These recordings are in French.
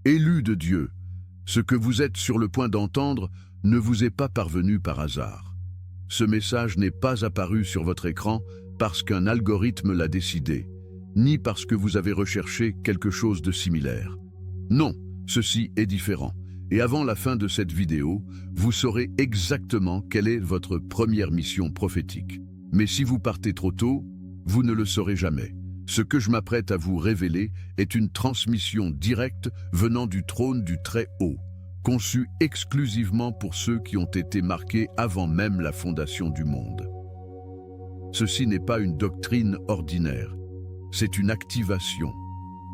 Élus de Dieu, ce que vous êtes sur le point d'entendre ne vous est pas parvenu par hasard. Ce message n'est pas apparu sur votre écran parce qu'un algorithme l'a décidé, ni parce que vous avez recherché quelque chose de similaire. Non, ceci est différent. Et avant la fin de cette vidéo, vous saurez exactement quelle est votre première mission prophétique. Mais si vous partez trop tôt, vous ne le saurez jamais. Ce que je m'apprête à vous révéler est une transmission directe venant du trône du Très-Haut, conçue exclusivement pour ceux qui ont été marqués avant même la fondation du monde. Ceci n'est pas une doctrine ordinaire, c'est une activation.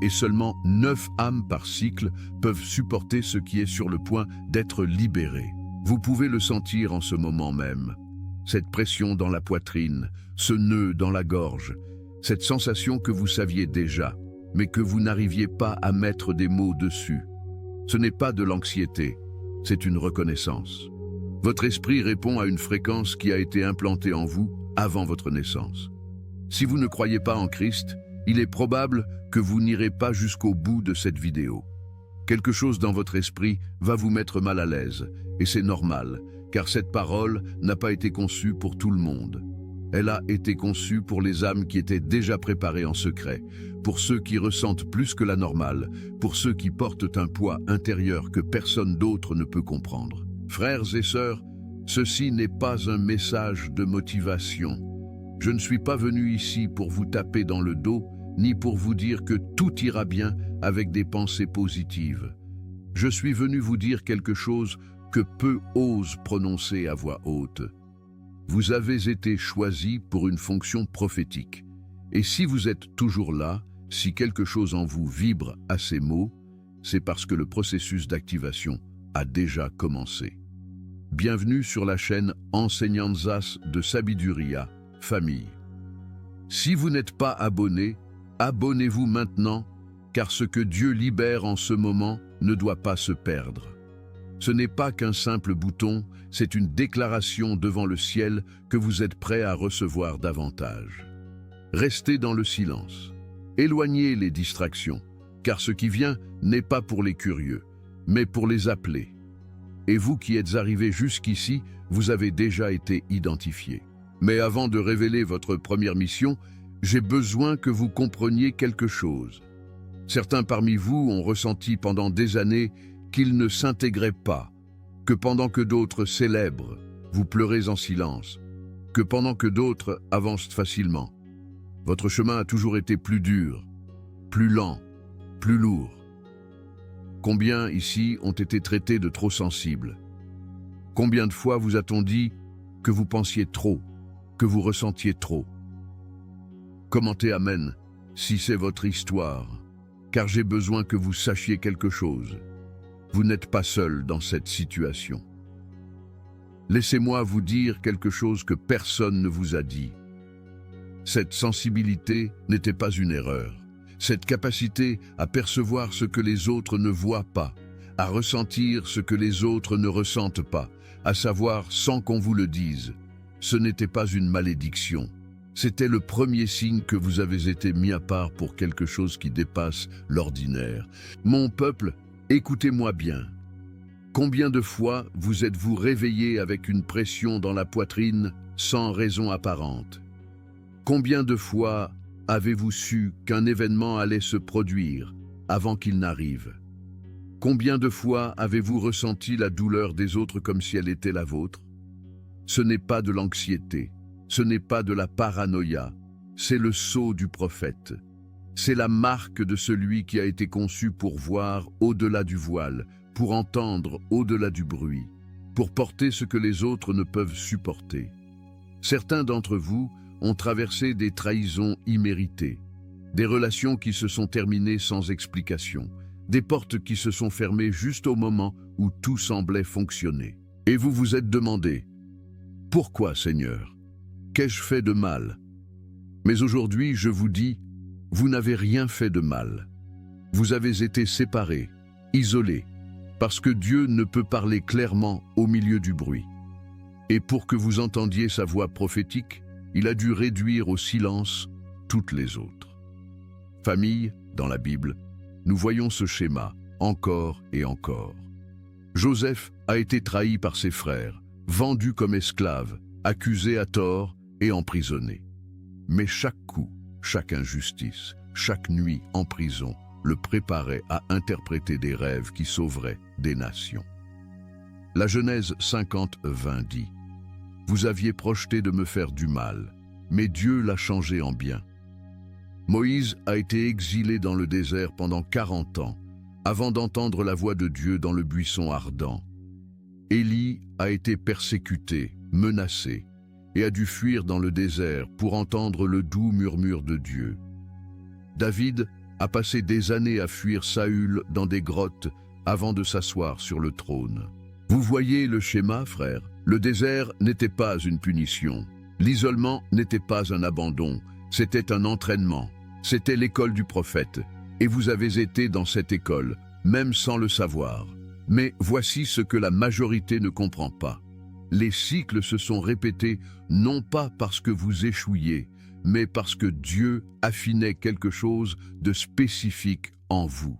Et seulement 9 âmes par cycle peuvent supporter ce qui est sur le point d'être libéré. Vous pouvez le sentir en ce moment même. Cette pression dans la poitrine, ce nœud dans la gorge, cette sensation que vous saviez déjà, mais que vous n'arriviez pas à mettre des mots dessus. Ce n'est pas de l'anxiété, c'est une reconnaissance. Votre esprit répond à une fréquence qui a été implantée en vous avant votre naissance. Si vous ne croyez pas en Christ, il est probable que vous n'irez pas jusqu'au bout de cette vidéo. Quelque chose dans votre esprit va vous mettre mal à l'aise, et c'est normal, car cette parole n'a pas été conçue pour tout le monde. Elle a été conçue pour les âmes qui étaient déjà préparées en secret, pour ceux qui ressentent plus que la normale, pour ceux qui portent un poids intérieur que personne d'autre ne peut comprendre. Frères et sœurs, ceci n'est pas un message de motivation. Je ne suis pas venu ici pour vous taper dans le dos, ni pour vous dire que tout ira bien avec des pensées positives. Je suis venu vous dire quelque chose que peu osent prononcer à voix haute. Vous avez été choisi pour une fonction prophétique. Et si vous êtes toujours là, si quelque chose en vous vibre à ces mots, c'est parce que le processus d'activation a déjà commencé. Bienvenue sur la chaîne Enseñanzas de Sabiduría, famille. Si vous n'êtes pas abonné, abonnez-vous maintenant, car ce que Dieu libère en ce moment ne doit pas se perdre. Ce n'est pas qu'un simple bouton, c'est une déclaration devant le ciel que vous êtes prêt à recevoir davantage. Restez dans le silence. Éloignez les distractions, car ce qui vient n'est pas pour les curieux, mais pour les appelés. Et vous qui êtes arrivés jusqu'ici, vous avez déjà été identifiés. Mais avant de révéler votre première mission, j'ai besoin que vous compreniez quelque chose. Certains parmi vous ont ressenti pendant des années qu'ils ne s'intégraient pas, que pendant que d'autres célèbrent, vous pleurez en silence, que pendant que d'autres avancent facilement. Votre chemin a toujours été plus dur, plus lent, plus lourd. Combien ici ont été traités de trop sensibles? Combien de fois vous a-t-on dit que vous pensiez trop, que vous ressentiez trop? Commentez Amen si c'est votre histoire, car j'ai besoin que vous sachiez quelque chose. Vous n'êtes pas seul dans cette situation. Laissez-moi vous dire quelque chose que personne ne vous a dit. Cette sensibilité n'était pas une erreur. Cette capacité à percevoir ce que les autres ne voient pas, à ressentir ce que les autres ne ressentent pas, à savoir sans qu'on vous le dise, ce n'était pas une malédiction. C'était le premier signe que vous avez été mis à part pour quelque chose qui dépasse l'ordinaire. Mon peuple, écoutez-moi bien. Combien de fois vous êtes-vous réveillé avec une pression dans la poitrine sans raison apparente? Combien de fois avez-vous su qu'un événement allait se produire avant qu'il n'arrive? Combien de fois avez-vous ressenti la douleur des autres comme si elle était la vôtre? Ce n'est pas de l'anxiété, ce n'est pas de la paranoïa, c'est le sceau du prophète. C'est la marque de celui qui a été conçu pour voir au-delà du voile, pour entendre au-delà du bruit, pour porter ce que les autres ne peuvent supporter. Certains d'entre vous ont traversé des trahisons imméritées, des relations qui se sont terminées sans explication, des portes qui se sont fermées juste au moment où tout semblait fonctionner. Et vous vous êtes demandé, « Pourquoi, Seigneur? Qu'ai-je fait de mal ?» Mais aujourd'hui, je vous dis, vous n'avez rien fait de mal. Vous avez été séparés, isolés, parce que Dieu ne peut parler clairement au milieu du bruit. Et pour que vous entendiez sa voix prophétique, il a dû réduire au silence toutes les autres. Famille, dans la Bible, nous voyons ce schéma, encore et encore. Joseph a été trahi par ses frères, vendu comme esclave, accusé à tort et emprisonné. Mais chaque coup, chaque injustice, chaque nuit en prison le préparait à interpréter des rêves qui sauveraient des nations. La Genèse 50:20 dit « Vous aviez projeté de me faire du mal, mais Dieu l'a changé en bien. » Moïse a été exilé dans le désert pendant 40 ans, avant d'entendre la voix de Dieu dans le buisson ardent. Élie a été persécuté, menacé, et a dû fuir dans le désert pour entendre le doux murmure de Dieu. David a passé des années à fuir Saül dans des grottes avant de s'asseoir sur le trône. Vous voyez le schéma, frère? Le désert n'était pas une punition. L'isolement n'était pas un abandon, c'était un entraînement. C'était l'école du prophète. Et vous avez été dans cette école, même sans le savoir. Mais voici ce que la majorité ne comprend pas. Les cycles se sont répétés non pas parce que vous échouiez, mais parce que Dieu affinait quelque chose de spécifique en vous.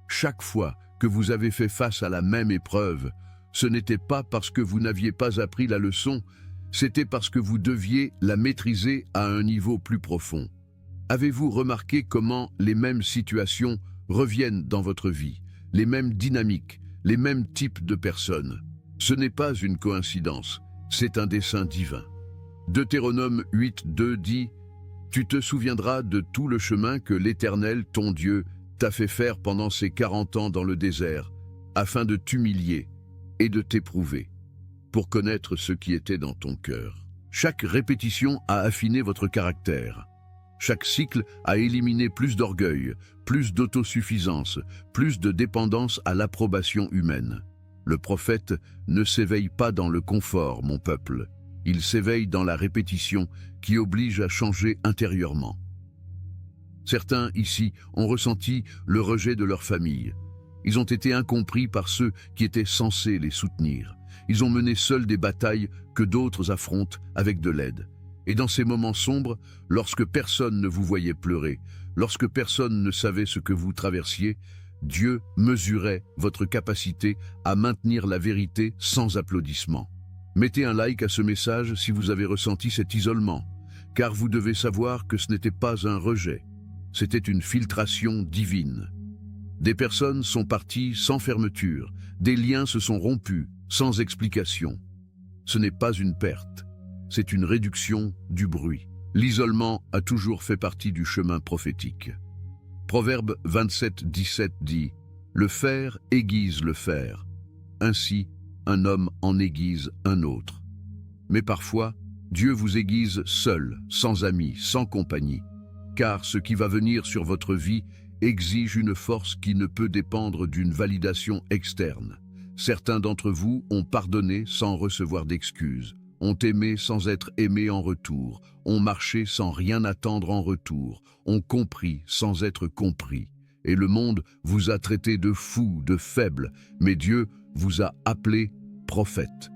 Chaque fois que vous avez fait face à la même épreuve, ce n'était pas parce que vous n'aviez pas appris la leçon, c'était parce que vous deviez la maîtriser à un niveau plus profond. Avez-vous remarqué comment les mêmes situations reviennent dans votre vie, les mêmes dynamiques, les mêmes types de personnes? Ce n'est pas une coïncidence, c'est un dessein divin. Deutéronome 8:2 dit « Tu te souviendras de tout le chemin que l'Éternel, ton Dieu, t'a fait faire pendant ces 40 ans dans le désert, afin de t'humilier et de t'éprouver, pour connaître ce qui était dans ton cœur. » Chaque répétition a affiné votre caractère. Chaque cycle a éliminé plus d'orgueil, plus d'autosuffisance, plus de dépendance à l'approbation humaine. Le prophète ne s'éveille pas dans le confort, mon peuple. Il s'éveille dans la répétition qui oblige à changer intérieurement. Certains ici ont ressenti le rejet de leur famille. Ils ont été incompris par ceux qui étaient censés les soutenir. Ils ont mené seuls des batailles que d'autres affrontent avec de l'aide. Et dans ces moments sombres, lorsque personne ne vous voyait pleurer, lorsque personne ne savait ce que vous traversiez, Dieu mesurait votre capacité à maintenir la vérité sans applaudissements. Mettez un like à ce message si vous avez ressenti cet isolement, car vous devez savoir que ce n'était pas un rejet, c'était une filtration divine. Des personnes sont parties sans fermeture, des liens se sont rompus sans explication. Ce n'est pas une perte, c'est une réduction du bruit. L'isolement a toujours fait partie du chemin prophétique. Proverbe 27:17 dit « Le fer aiguise le fer, ainsi un homme en aiguise un autre. » Mais parfois, Dieu vous aiguise seul, sans amis, sans compagnie, car ce qui va venir sur votre vie exige une force qui ne peut dépendre d'une validation externe. Certains d'entre vous ont pardonné sans recevoir d'excuses, ont aimé sans être aimés en retour, ont marché sans rien attendre en retour, ont compris sans être compris. Et le monde vous a traité de fou, de faible, mais Dieu vous a appelé prophète.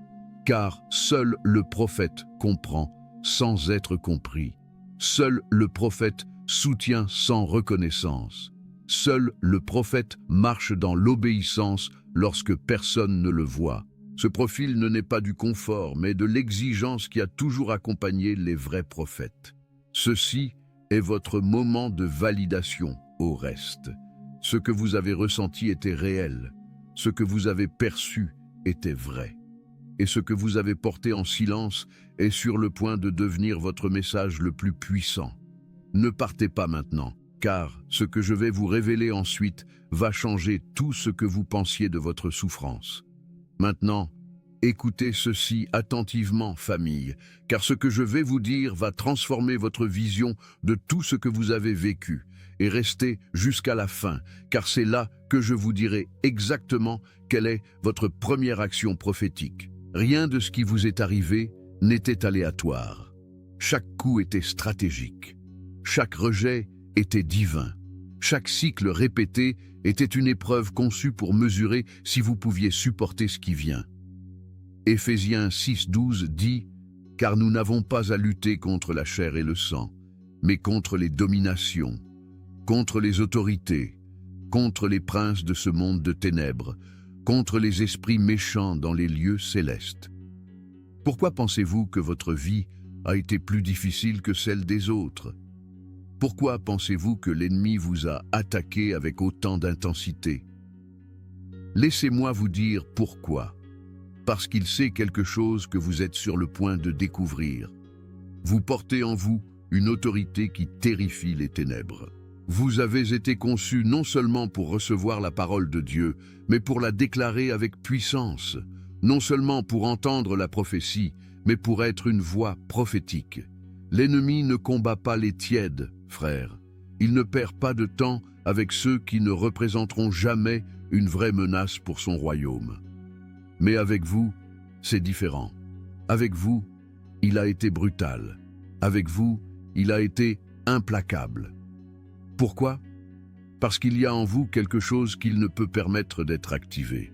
Car seul le prophète comprend sans être compris. Seul le prophète soutient sans reconnaissance. Seul le prophète marche dans l'obéissance lorsque personne ne le voit. Ce profil ne naît pas du confort, mais de l'exigence qui a toujours accompagné les vrais prophètes. Ceci est votre moment de validation au reste. Ce que vous avez ressenti était réel. Ce que vous avez perçu était vrai. Et ce que vous avez porté en silence est sur le point de devenir votre message le plus puissant. Ne partez pas maintenant, car ce que je vais vous révéler ensuite va changer tout ce que vous pensiez de votre souffrance. Maintenant, écoutez ceci attentivement, famille, car ce que je vais vous dire va transformer votre vision de tout ce que vous avez vécu. Et restez jusqu'à la fin, car c'est là que je vous dirai exactement quelle est votre première action prophétique. Rien de ce qui vous est arrivé n'était aléatoire. Chaque coup était stratégique. Chaque rejet était divin. Chaque cycle répété était une épreuve conçue pour mesurer si vous pouviez supporter ce qui vient. Éphésiens 6:12 dit « Car nous n'avons pas à lutter contre la chair et le sang, mais contre les dominations, contre les autorités, contre les princes de ce monde de ténèbres, contre les esprits méchants dans les lieux célestes. Pourquoi pensez-vous que votre vie a été plus difficile que celle des autres? Pourquoi pensez-vous que l'ennemi vous a attaqué avec autant d'intensité? Laissez-moi vous dire pourquoi. Parce qu'il sait quelque chose que vous êtes sur le point de découvrir. Vous portez en vous une autorité qui terrifie les ténèbres. Vous avez été conçu non seulement pour recevoir la parole de Dieu, mais pour la déclarer avec puissance, non seulement pour entendre la prophétie, mais pour être une voix prophétique. L'ennemi ne combat pas les tièdes, frères. Il ne perd pas de temps avec ceux qui ne représenteront jamais une vraie menace pour son royaume. Mais avec vous, c'est différent. Avec vous, il a été brutal. Avec vous, il a été implacable. Pourquoi? Parce qu'il y a en vous quelque chose qu'il ne peut permettre d'être activé.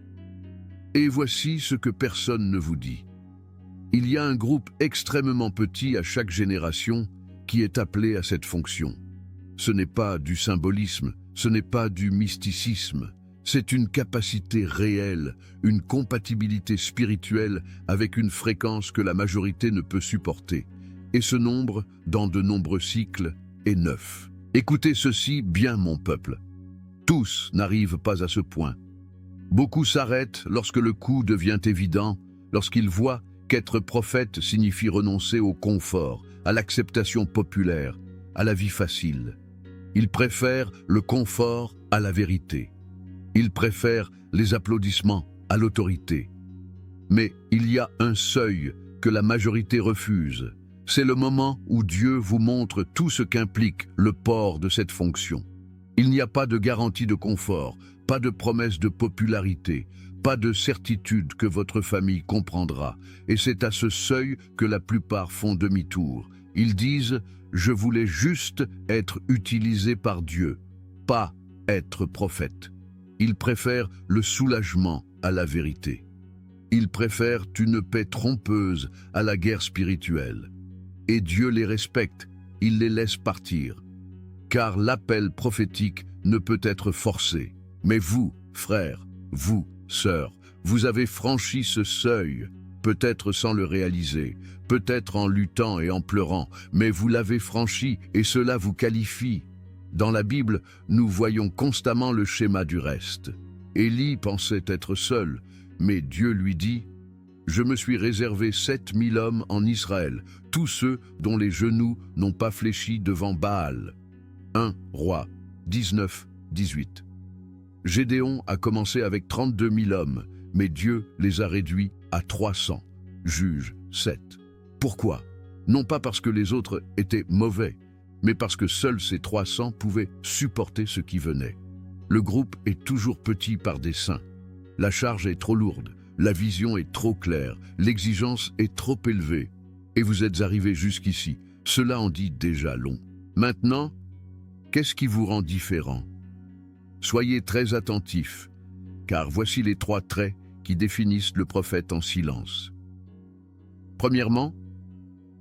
Et voici ce que personne ne vous dit. Il y a un groupe extrêmement petit à chaque génération qui est appelé à cette fonction. Ce n'est pas du symbolisme, ce n'est pas du mysticisme, c'est une capacité réelle, une compatibilité spirituelle avec une fréquence que la majorité ne peut supporter. Et ce nombre, dans de nombreux cycles, est 9. Écoutez ceci bien, mon peuple. Tous n'arrivent pas à ce point. Beaucoup s'arrêtent lorsque le coup devient évident, lorsqu'ils voient qu'être prophète signifie renoncer au confort, à l'acceptation populaire, à la vie facile. Ils préfèrent le confort à la vérité. Ils préfèrent les applaudissements à l'autorité. Mais il y a un seuil que la majorité refuse. C'est le moment où Dieu vous montre tout ce qu'implique le port de cette fonction. Il n'y a pas de garantie de confort, pas de promesse de popularité, pas de certitude que votre famille comprendra. Et c'est à ce seuil que la plupart font demi-tour. Ils disent « Je voulais juste être utilisé par Dieu, pas être prophète ». Ils préfèrent le soulagement à la vérité. Ils préfèrent une paix trompeuse à la guerre spirituelle. Et Dieu les respecte, il les laisse partir. Car l'appel prophétique ne peut être forcé. Mais vous, frères, vous, sœurs, vous avez franchi ce seuil, peut-être sans le réaliser, peut-être en luttant et en pleurant, mais vous l'avez franchi et cela vous qualifie. Dans la Bible, nous voyons constamment le schéma du reste. Élie pensait être seul, mais Dieu lui dit « Je me suis réservé 7000 hommes en Israël, tous ceux dont les genoux n'ont pas fléchi devant Baal. » 1 Rois 19, 18. Gédéon a commencé avec 32 000 hommes, mais Dieu les a réduits à 300. Juge 7. Pourquoi? Non pas parce que les autres étaient mauvais, mais parce que seuls ces 300 pouvaient supporter ce qui venait. Le groupe est toujours petit par dessein. La charge est trop lourde, la vision est trop claire, l'exigence est trop élevée. Et vous êtes arrivés jusqu'ici. Cela en dit déjà long. Maintenant, qu'est-ce qui vous rend différent? Soyez très attentifs, car voici les 3 traits qui définissent le prophète en silence. Premièrement,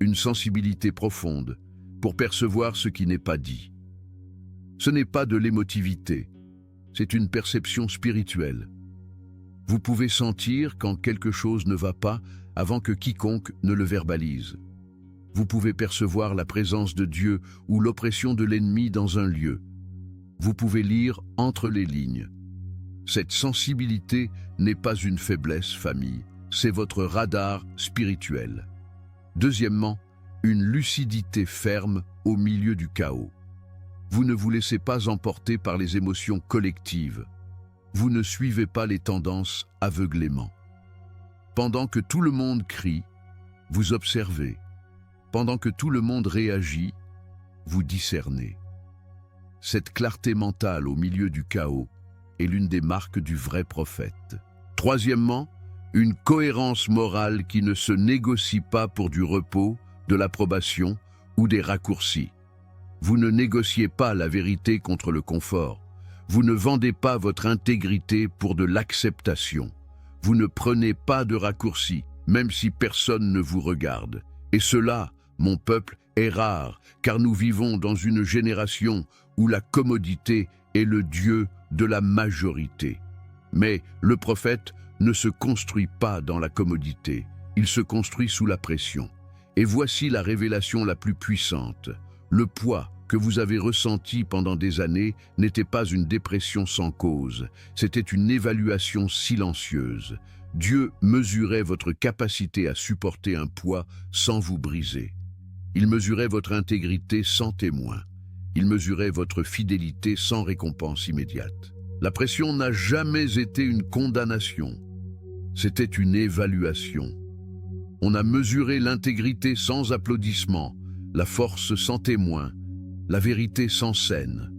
une sensibilité profonde pour percevoir ce qui n'est pas dit. Ce n'est pas de l'émotivité, c'est une perception spirituelle. Vous pouvez sentir quand quelque chose ne va pas avant que quiconque ne le verbalise. Vous pouvez percevoir la présence de Dieu ou l'oppression de l'ennemi dans un lieu. Vous pouvez lire entre les lignes. Cette sensibilité n'est pas une faiblesse, famille, c'est votre radar spirituel. Deuxièmement, une lucidité ferme au milieu du chaos. Vous ne vous laissez pas emporter par les émotions collectives. Vous ne suivez pas les tendances aveuglément. Pendant que tout le monde crie, vous observez. Pendant que tout le monde réagit, vous discernez. Cette clarté mentale au milieu du chaos est l'une des marques du vrai prophète. Troisièmement, une cohérence morale qui ne se négocie pas pour du repos, de l'approbation ou des raccourcis. Vous ne négociez pas la vérité contre le confort. Vous ne vendez pas votre intégrité pour de l'acceptation. Vous ne prenez pas de raccourcis, même si personne ne vous regarde. Et cela, mon peuple, est rare, car nous vivons dans une génération où la commodité est le dieu de la majorité. Mais le prophète ne se construit pas dans la commodité, il se construit sous la pression. Et voici la révélation la plus puissante. Le poids que vous avez ressenti pendant des années n'était pas une dépression sans cause, c'était une évaluation silencieuse. Dieu mesurait votre capacité à supporter un poids sans vous briser. Il mesurait votre intégrité sans témoin. Il mesurait votre fidélité sans récompense immédiate. La pression n'a jamais été une condamnation, c'était une évaluation. On a mesuré l'intégrité sans applaudissement, la force sans témoin, la vérité sans scène.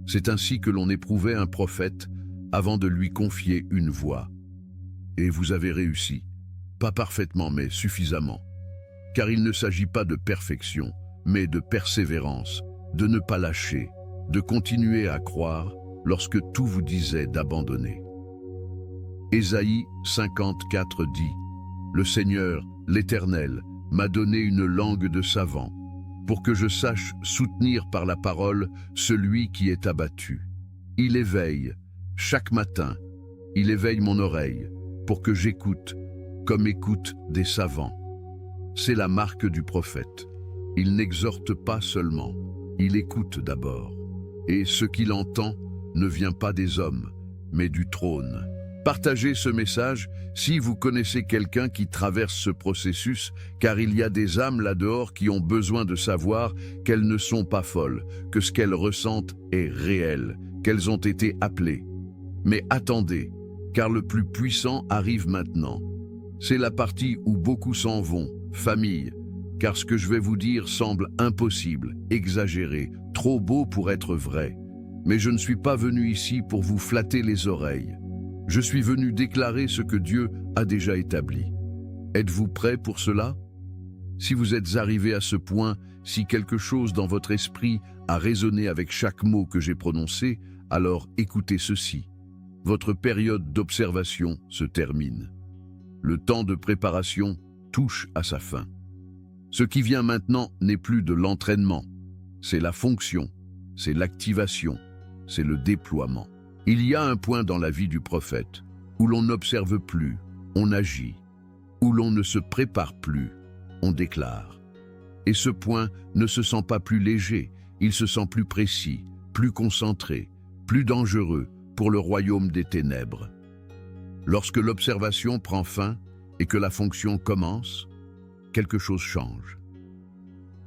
C'est ainsi que l'on éprouvait un prophète avant de lui confier une voix. Et vous avez réussi, pas parfaitement mais suffisamment. Car il ne s'agit pas de perfection, mais de persévérance, de ne pas lâcher, de continuer à croire lorsque tout vous disait d'abandonner. Ésaïe 54 dit « Le Seigneur, l'Éternel, m'a donné une langue de savant, pour que je sache soutenir par la parole celui qui est abattu. Il éveille, chaque matin, il éveille mon oreille, pour que j'écoute, comme écoutent des savants. » C'est la marque du prophète. Il n'exhorte pas seulement, il écoute d'abord. Et ce qu'il entend ne vient pas des hommes, mais du trône. Partagez ce message si vous connaissez quelqu'un qui traverse ce processus, car il y a des âmes là-dehors qui ont besoin de savoir qu'elles ne sont pas folles, que ce qu'elles ressentent est réel, qu'elles ont été appelées. Mais attendez, car le plus puissant arrive maintenant. C'est la partie où beaucoup s'en vont, famille, car ce que je vais vous dire semble impossible, exagéré, trop beau pour être vrai. Mais je ne suis pas venu ici pour vous flatter les oreilles. Je suis venu déclarer ce que Dieu a déjà établi. Êtes-vous prêts pour cela? Si vous êtes arrivé à ce point, si quelque chose dans votre esprit a résonné avec chaque mot que j'ai prononcé, alors écoutez ceci. Votre période d'observation se termine. Le temps de préparation touche à sa fin. Ce qui vient maintenant n'est plus de l'entraînement, c'est la fonction, c'est l'activation, c'est le déploiement. Il y a un point dans la vie du prophète où l'on n'observe plus, on agit, où l'on ne se prépare plus, on déclare. Et ce point ne se sent pas plus léger, il se sent plus précis, plus concentré, plus dangereux pour le royaume des ténèbres. Lorsque l'observation prend fin et que la fonction commence, quelque chose change.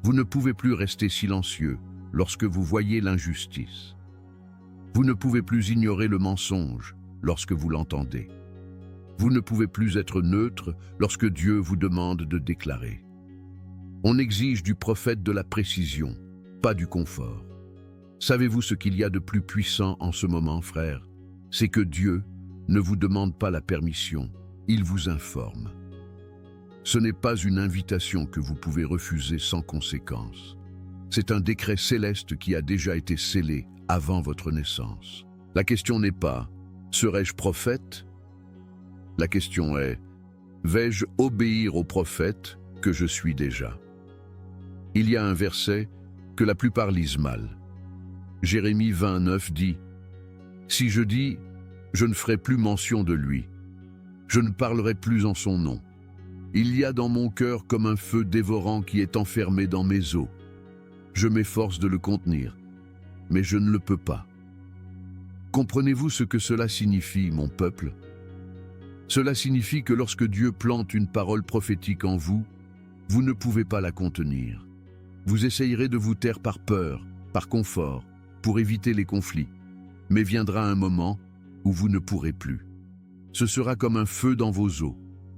Vous ne pouvez plus rester silencieux lorsque vous voyez l'injustice. Vous ne pouvez plus ignorer le mensonge lorsque vous l'entendez. Vous ne pouvez plus être neutre lorsque Dieu vous demande de déclarer. On exige du prophète de la précision, pas du confort. Savez-vous ce qu'il y a de plus puissant en ce moment, frère? C'est que Dieu ne vous demande pas la permission, il vous informe. Ce n'est pas une invitation que vous pouvez refuser sans conséquence. C'est un décret céleste qui a déjà été scellé avant votre naissance. La question n'est pas « serais-je prophète ?» La question est « vais-je obéir au prophète que je suis déjà ?» Il y a un verset que la plupart lisent mal. Jérémie 29 dit « Si je dis « je ne ferai plus mention de lui, je ne parlerai plus en son nom. Il y a dans mon cœur comme un feu dévorant qui est enfermé dans mes os. Je m'efforce de le contenir, mais je ne le peux pas. » Comprenez-vous ce que cela signifie, mon peuple? Cela signifie que lorsque Dieu plante une parole prophétique en vous, vous ne pouvez pas la contenir. Vous essayerez de vous taire par peur, par confort, pour éviter les conflits. Mais viendra un moment où vous ne pourrez plus. Ce sera comme un feu dans vos os,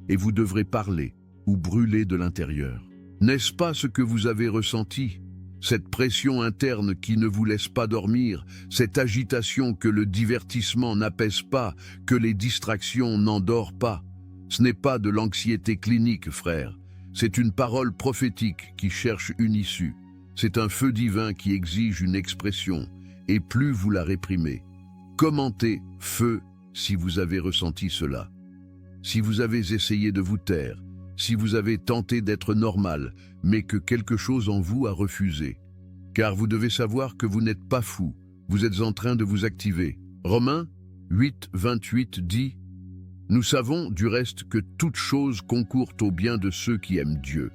et vous devrez parler ou brûler de l'intérieur. N'est-ce pas ce que vous avez ressenti? Cette pression interne qui ne vous laisse pas dormir, cette agitation que le divertissement n'apaise pas, que les distractions n'endorment pas. Ce n'est pas de l'anxiété clinique, frère. C'est une parole prophétique qui cherche une issue. C'est un feu divin qui exige une expression, et plus vous la réprimez. Commentez « feu » si vous avez ressenti cela. Si vous avez essayé de vous taire, si vous avez tenté d'être normal, mais que quelque chose en vous a refusé. Car vous devez savoir que vous n'êtes pas fou, vous êtes en train de vous activer. Romains 8, 28 dit « Nous savons du reste que toute chose concourt au bien de ceux qui aiment Dieu,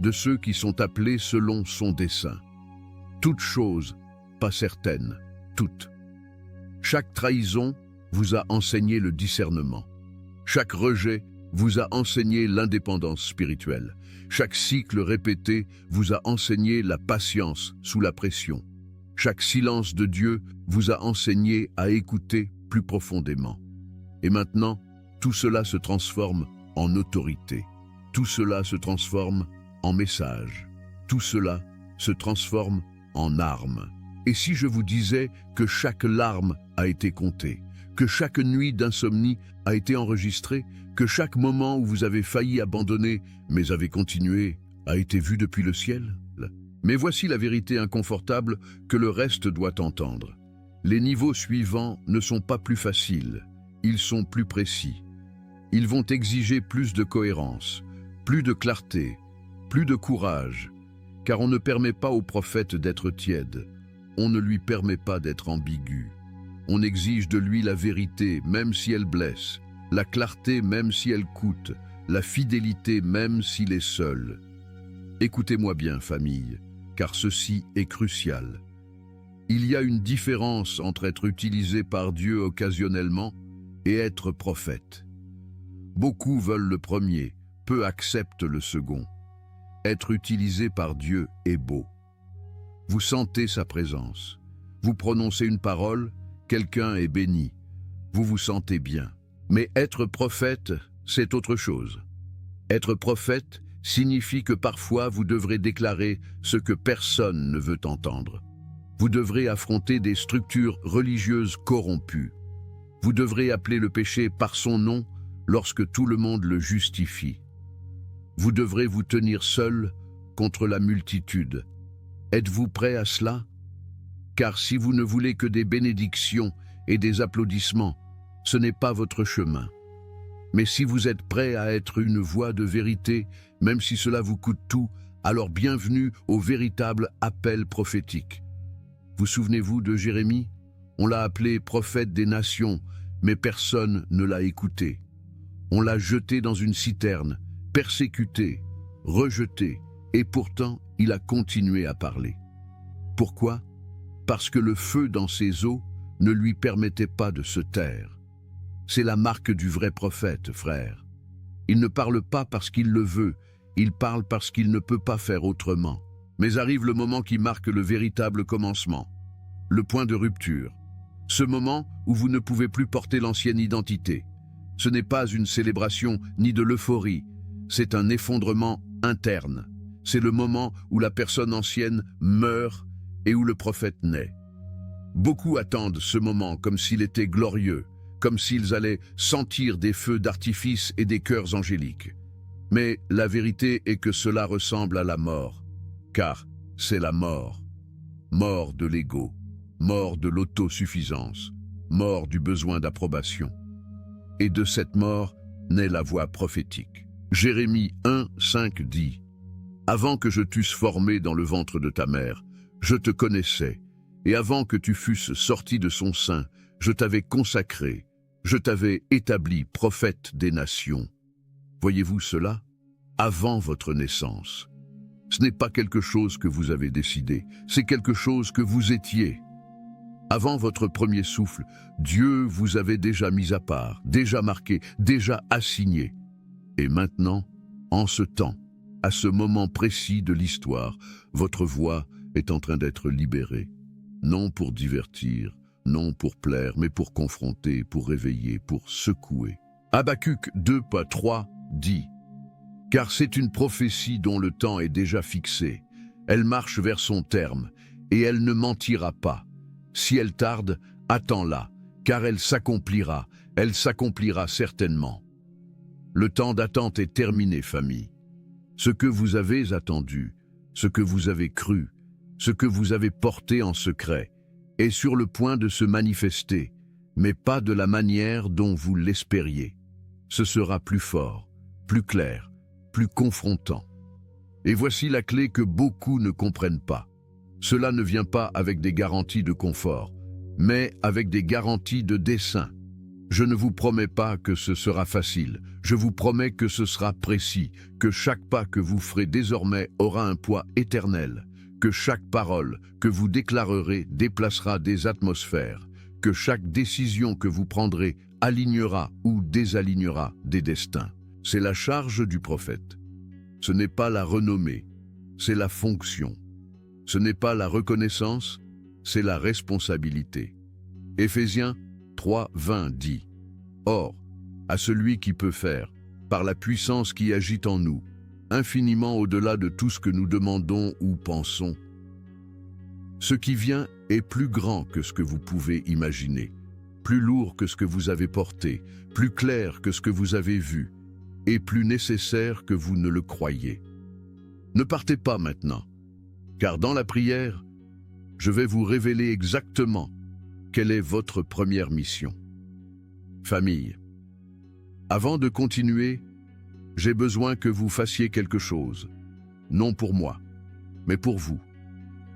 de ceux qui sont appelés selon son dessein. Toute chose, pas certaine, toute. Chaque trahison vous a enseigné le discernement. Chaque rejet vous a enseigné l'indépendance spirituelle. Chaque cycle répété vous a enseigné la patience sous la pression. Chaque silence de Dieu vous a enseigné à écouter plus profondément. Et maintenant, tout cela se transforme en autorité. Tout cela se transforme en message. Tout cela se transforme en arme. Et si je vous disais que chaque larme a été comptée, que chaque nuit d'insomnie a été enregistrée, que chaque moment où vous avez failli abandonner, mais avez continué, a été vu depuis le ciel? Mais voici la vérité inconfortable que le reste doit entendre. Les niveaux suivants ne sont pas plus faciles, ils sont plus précis. Ils vont exiger plus de cohérence, plus de clarté, plus de courage, car on ne permet pas au prophète d'être tiède, on ne lui permet pas d'être ambigu. On exige de lui la vérité, même si elle blesse, la clarté, même si elle coûte, la fidélité, même s'il est seul. Écoutez-moi bien, famille, car ceci est crucial. Il y a une différence entre être utilisé par Dieu occasionnellement et être prophète. Beaucoup veulent le premier, peu acceptent le second. Être utilisé par Dieu est beau. Vous sentez sa présence. Vous prononcez une parole, quelqu'un est béni. Vous vous sentez bien. Mais être prophète, c'est autre chose. Être prophète signifie que parfois vous devrez déclarer ce que personne ne veut entendre. Vous devrez affronter des structures religieuses corrompues. Vous devrez appeler le péché par son nom lorsque tout le monde le justifie. Vous devrez vous tenir seul contre la multitude. Êtes-vous prêt à cela? Car si vous ne voulez que des bénédictions et des applaudissements, ce n'est pas votre chemin. Mais si vous êtes prêt à être une voix de vérité, même si cela vous coûte tout, alors bienvenue au véritable appel prophétique. Vous souvenez-vous de Jérémie? On l'a appelé prophète des nations, mais personne ne l'a écouté. On l'a jeté dans une citerne, persécuté, rejeté, et pourtant il a continué à parler. Pourquoi? Parce que le feu dans ses os ne lui permettait pas de se taire. C'est la marque du vrai prophète, frère. Il ne parle pas parce qu'il le veut, il parle parce qu'il ne peut pas faire autrement. Mais arrive le moment qui marque le véritable commencement, le point de rupture. Ce moment où vous ne pouvez plus porter l'ancienne identité. Ce n'est pas une célébration ni de l'euphorie, c'est un effondrement interne. C'est le moment où la personne ancienne meurt et où le prophète naît. Beaucoup attendent ce moment comme s'il était glorieux, comme s'ils allaient sentir des feux d'artifice et des chœurs angéliques. Mais la vérité est que cela ressemble à la mort, car c'est la mort. Mort de l'ego, mort de l'autosuffisance, mort du besoin d'approbation. Et de cette mort naît la voix prophétique. Jérémie 1, 5 dit « Avant que je t'eusse formé dans le ventre de ta mère, je te connaissais, et avant que tu fusses sorti de son sein, je t'avais consacré, je t'avais établi prophète des nations. » Voyez-vous cela? Avant votre naissance. Ce n'est pas quelque chose que vous avez décidé, c'est quelque chose que vous étiez. Avant votre premier souffle, Dieu vous avait déjà mis à part, déjà marqué, déjà assigné. Et maintenant, en ce temps, à ce moment précis de l'histoire, votre voix est en train d'être libérée. Non pour divertir, non pour plaire, mais pour confronter, pour réveiller, pour secouer. Habacuc 2.3 dit « Car c'est une prophétie dont le temps est déjà fixé. Elle marche vers son terme, et elle ne mentira pas. Si elle tarde, attends-la, car elle s'accomplira certainement. » Le temps d'attente est terminé, famille. Ce que vous avez attendu, ce que vous avez cru, ce que vous avez porté en secret, est sur le point de se manifester, mais pas de la manière dont vous l'espériez. Ce sera plus fort, plus clair, plus confrontant. Et voici la clé que beaucoup ne comprennent pas. Cela ne vient pas avec des garanties de confort, mais avec des garanties de dessein. Je ne vous promets pas que ce sera facile, je vous promets que ce sera précis, que chaque pas que vous ferez désormais aura un poids éternel, que chaque parole que vous déclarerez déplacera des atmosphères, que chaque décision que vous prendrez alignera ou désalignera des destins. C'est la charge du prophète. Ce n'est pas la renommée, c'est la fonction. Ce n'est pas la reconnaissance, c'est la responsabilité. Éphésiens 3, 20 dit « Or, à celui qui peut faire, par la puissance qui agit en nous, infiniment au-delà de tout ce que nous demandons ou pensons, ce qui vient est plus grand que ce que vous pouvez imaginer, plus lourd que ce que vous avez porté, plus clair que ce que vous avez vu, et plus nécessaire que vous ne le croyez. Ne partez pas maintenant, car dans la prière, je vais vous révéler exactement quelle est votre première mission. Famille, avant de continuer, j'ai besoin que vous fassiez quelque chose, non pour moi, mais pour vous,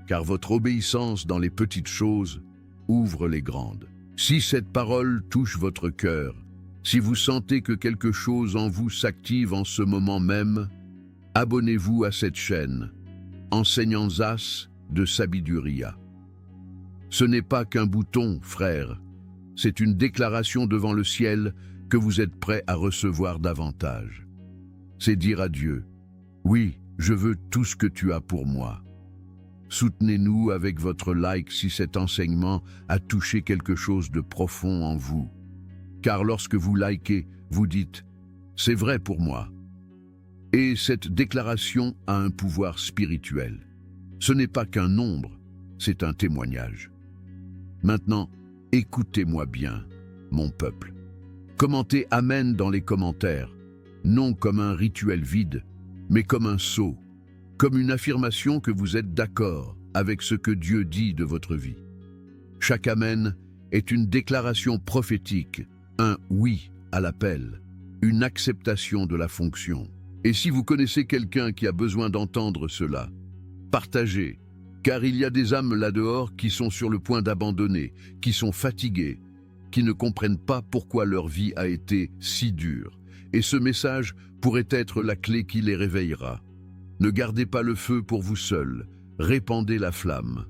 car votre obéissance dans les petites choses ouvre les grandes. Si cette parole touche votre cœur, si vous sentez que quelque chose en vous s'active en ce moment même, abonnez-vous à cette chaîne, Enseñanzas de Sabiduría. Ce n'est pas qu'un bouton, frère, c'est une déclaration devant le ciel que vous êtes prêt à recevoir davantage. C'est dire à Dieu, oui, je veux tout ce que tu as pour moi. Soutenez-nous avec votre like si cet enseignement a touché quelque chose de profond en vous. Car lorsque vous likez, vous dites « c'est vrai pour moi ». Et cette déclaration a un pouvoir spirituel. Ce n'est pas qu'un nombre, c'est un témoignage. Maintenant, écoutez-moi bien, mon peuple. Commentez « Amen » dans les commentaires, non comme un rituel vide, mais comme un sceau, comme une affirmation que vous êtes d'accord avec ce que Dieu dit de votre vie. Chaque Amen est une déclaration prophétique, un oui à l'appel, une acceptation de la fonction. Et si vous connaissez quelqu'un qui a besoin d'entendre cela, partagez, car il y a des âmes là-dehors qui sont sur le point d'abandonner, qui sont fatiguées, qui ne comprennent pas pourquoi leur vie a été si dure. Et ce message pourrait être la clé qui les réveillera. Ne gardez pas le feu pour vous seuls, répandez la flamme.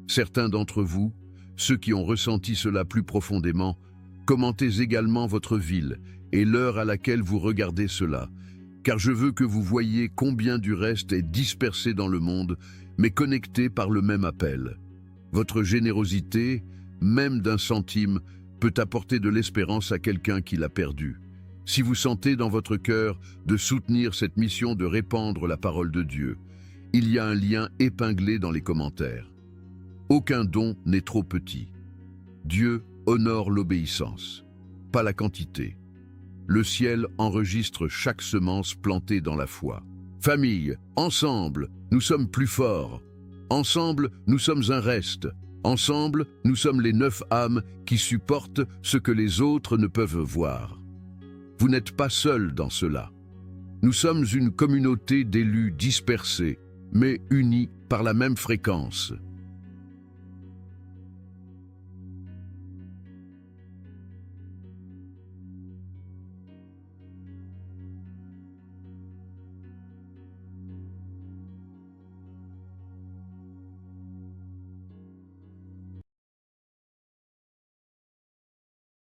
Certains d'entre vous, ceux qui ont ressenti cela plus profondément, commentez également votre ville et l'heure à laquelle vous regardez cela, car je veux que vous voyiez combien du reste est dispersé dans le monde, mais connecté par le même appel. Votre générosité, même d'un centime, peut apporter de l'espérance à quelqu'un qui l'a perdu. Si vous sentez dans votre cœur de soutenir cette mission de répandre la parole de Dieu, il y a un lien épinglé dans les commentaires. Aucun don n'est trop petit. Dieu honore l'obéissance, pas la quantité. Le ciel enregistre chaque semence plantée dans la foi. Famille, ensemble, nous sommes plus forts. Ensemble, nous sommes un reste. Ensemble, nous sommes les 9 âmes qui supportent ce que les autres ne peuvent voir. Vous n'êtes pas seuls dans cela. Nous sommes une communauté d'élus dispersés, mais unis par la même fréquence.